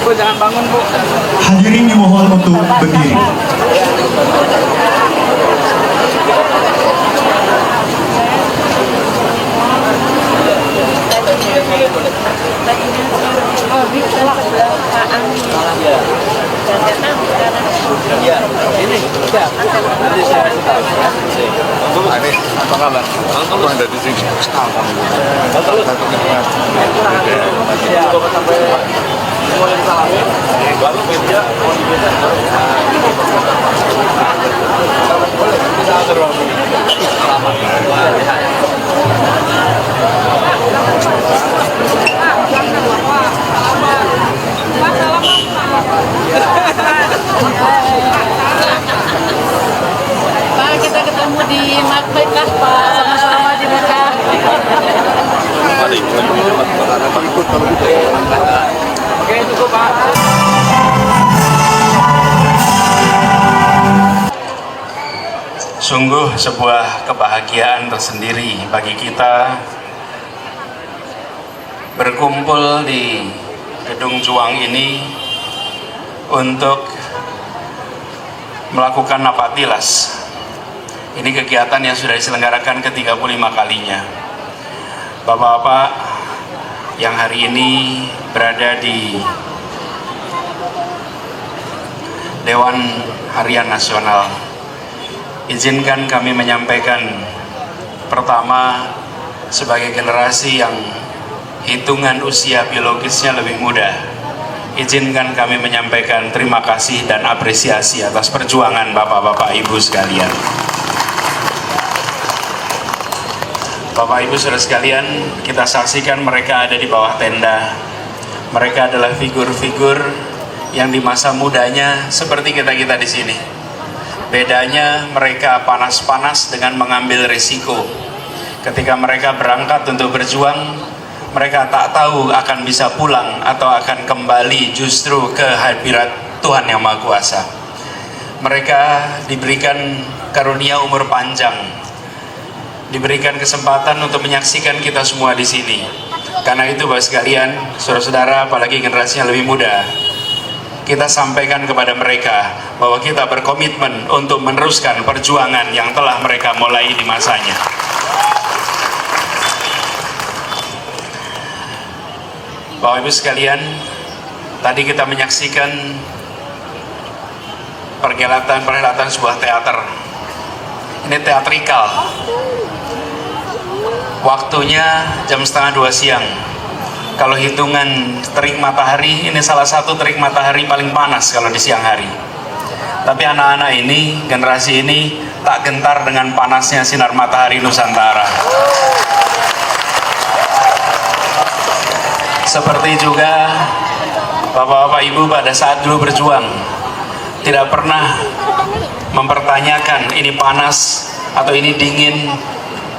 Bu, jangan bangun, Bu. Hadirin dimohon untuk berdiri. Ini, siap. Nanti saya kasih tahu. Ini apa kabar? Aku ada di sini. Semua yang salah. Baru media mau dibiasa. Boleh, bisa atur. Pak, kita ketemu di Macbeth lah, Pak. Sama-sama di Mekah. Mari kita ikut kalau gitu. Oke, cukup, Pak. Sungguh sebuah kebahagiaan tersendiri bagi kita berkumpul di Gedung Juang ini untuk melakukan napak tilas. Ini kegiatan yang sudah diselenggarakan ke-35 kalinya. Bapak-bapak yang hari ini berada di Dewan Harian Nasional, izinkan kami menyampaikan pertama, sebagai generasi yang hitungan usia biologisnya lebih muda, izinkan kami menyampaikan terima kasih dan apresiasi atas perjuangan Bapak-bapak Ibu sekalian. Bapak Ibu saudara sekalian, kita saksikan mereka ada di bawah tenda. Mereka adalah figur-figur yang di masa mudanya seperti kita-kita di sini. Bedanya mereka panas-panas dengan mengambil risiko. Ketika mereka berangkat untuk berjuang, mereka tak tahu akan bisa pulang atau akan kembali justru ke hadirat Tuhan Yang Maha Kuasa. Mereka diberikan karunia umur panjang, diberikan kesempatan untuk menyaksikan kita semua di sini. Karena itu Bapak sekalian, saudara-saudara, apalagi generasi yang lebih muda, kita sampaikan kepada mereka bahwa kita berkomitmen untuk meneruskan perjuangan yang telah mereka mulai di masanya. Bapak Ibu sekalian, tadi kita menyaksikan perhelatan sebuah teater. Ini teatrikal. Waktunya jam 1:30 siang. Kalau hitungan terik matahari, ini salah satu terik matahari paling panas kalau di siang hari. Tapi anak-anak ini, generasi ini tak gentar dengan panasnya sinar matahari Nusantara. Seperti juga Bapak-bapak Ibu pada saat dulu berjuang, tidak pernah mempertanyakan ini panas atau ini dingin,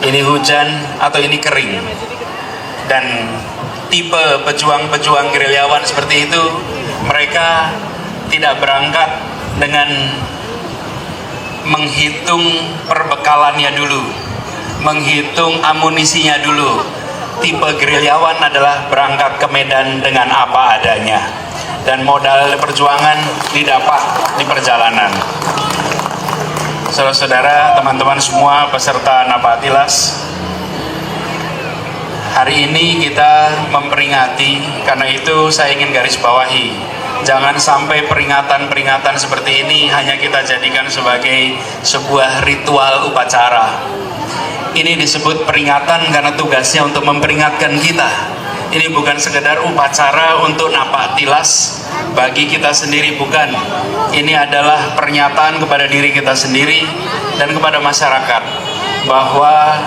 ini hujan atau ini kering. Dan tipe pejuang-pejuang gerilyawan seperti itu, mereka tidak berangkat dengan menghitung perbekalannya dulu, menghitung amunisinya dulu. Tipe gerilyawan adalah berangkat ke medan dengan apa adanya, dan modal perjuangan didapat di perjalanan. Saudara-saudara, teman-teman semua peserta napak tilas, hari ini kita memperingati, karena itu saya ingin garis bawahi, jangan sampai peringatan-peringatan seperti ini hanya kita jadikan sebagai sebuah ritual upacara. Ini disebut peringatan karena tugasnya untuk memperingatkan kita. Ini bukan sekedar upacara untuk napak tilas bagi kita sendiri, bukan. Ini adalah pernyataan kepada diri kita sendiri dan kepada masyarakat bahwa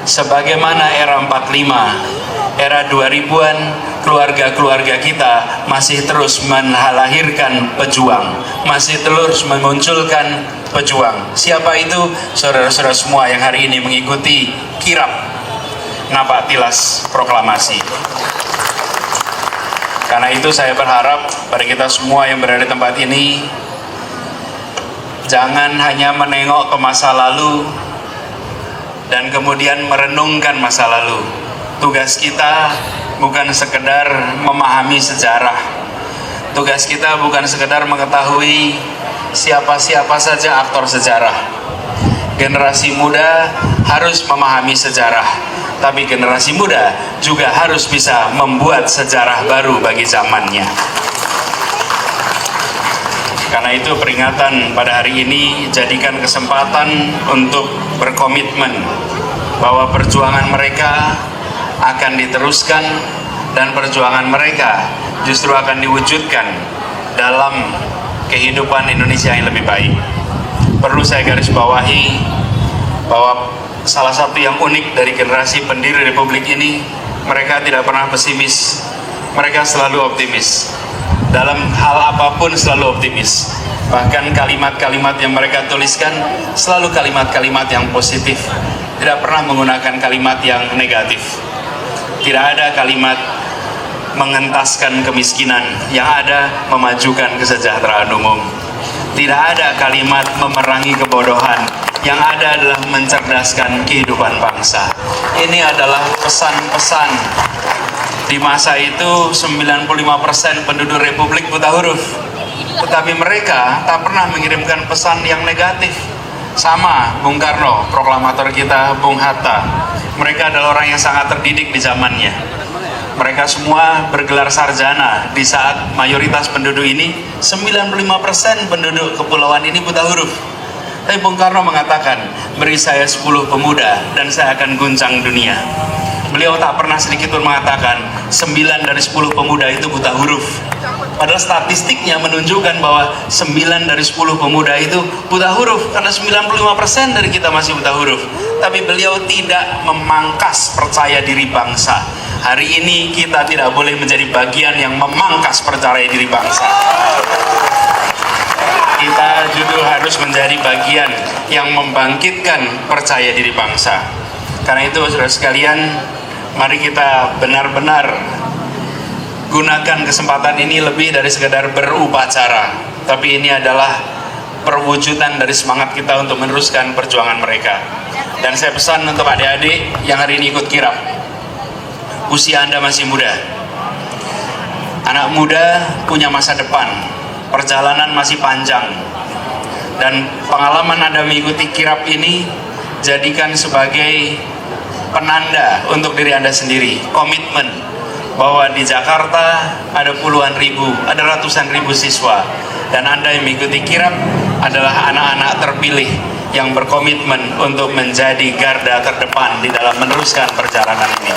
sebagaimana era 45, era 2000-an, keluarga-keluarga kita masih terus melahirkan pejuang, masih terus memunculkan pejuang. Siapa itu? Saudara-saudara semua yang hari ini mengikuti kirap napak tilas proklamasi. Karena itu saya berharap pada kita semua yang berada di tempat ini, jangan hanya menengok ke masa lalu dan kemudian merenungkan masa lalu, Tugas kita bukan sekedar memahami sejarah. Tugas kita bukan sekedar mengetahui siapa-siapa saja aktor sejarah. Generasi muda harus memahami sejarah, tapi generasi muda juga harus bisa membuat sejarah baru bagi zamannya. Karena itu peringatan pada hari ini jadikan kesempatan untuk berkomitmen bahwa perjuangan mereka akan diteruskan dan perjuangan mereka justru akan diwujudkan dalam kehidupan Indonesia yang lebih baik. Perlu saya garis bawahi bahwa salah satu yang unik dari generasi pendiri Republik ini, mereka tidak pernah pesimis, mereka selalu optimis. Dalam hal apapun selalu optimis. Bahkan kalimat-kalimat yang mereka tuliskan selalu kalimat-kalimat yang positif, tidak pernah menggunakan kalimat yang negatif. Tidak ada kalimat mengentaskan kemiskinan, yang ada memajukan kesejahteraan umum. Tidak ada kalimat memerangi kebodohan, yang ada adalah mencerdaskan kehidupan bangsa. Ini adalah pesan-pesan. Di masa itu 95% penduduk Republik buta huruf, tetapi mereka tak pernah mengirimkan pesan yang negatif. Sama Bung Karno, proklamator kita, Bung Hatta, mereka adalah orang yang sangat terdidik di zamannya. Mereka semua bergelar sarjana di saat mayoritas penduduk ini, 95% penduduk kepulauan ini buta huruf. Tapi Bung Karno mengatakan, beri saya 10 pemuda dan saya akan guncang dunia. Beliau tak pernah sedikit pun mengatakan 9 dari 10 pemuda itu buta huruf. Padahal statistiknya menunjukkan bahwa 9 dari 10 pemuda itu buta huruf, karena 95% dari kita masih buta huruf. Tapi beliau tidak memangkas percaya diri bangsa. Hari ini kita tidak boleh menjadi bagian yang memangkas percaya diri bangsa. Kita justru harus menjadi bagian yang membangkitkan percaya diri bangsa. Karena itu saudara sekalian, mari kita benar-benar gunakan kesempatan ini lebih dari sekadar berupacara, tapi ini adalah perwujudan dari semangat kita untuk meneruskan perjuangan mereka. Dan saya pesan untuk adik-adik yang hari ini ikut kirap, usia Anda masih muda. Anak muda punya masa depan, perjalanan masih panjang, dan pengalaman Anda mengikuti kirap ini jadikan sebagai penanda untuk diri Anda sendiri, komitmen bahwa di Jakarta ada puluhan ribu, ada ratusan ribu siswa, dan Anda yang mengikuti kirap adalah anak-anak terpilih yang berkomitmen untuk menjadi garda terdepan di dalam meneruskan perjalanan ini.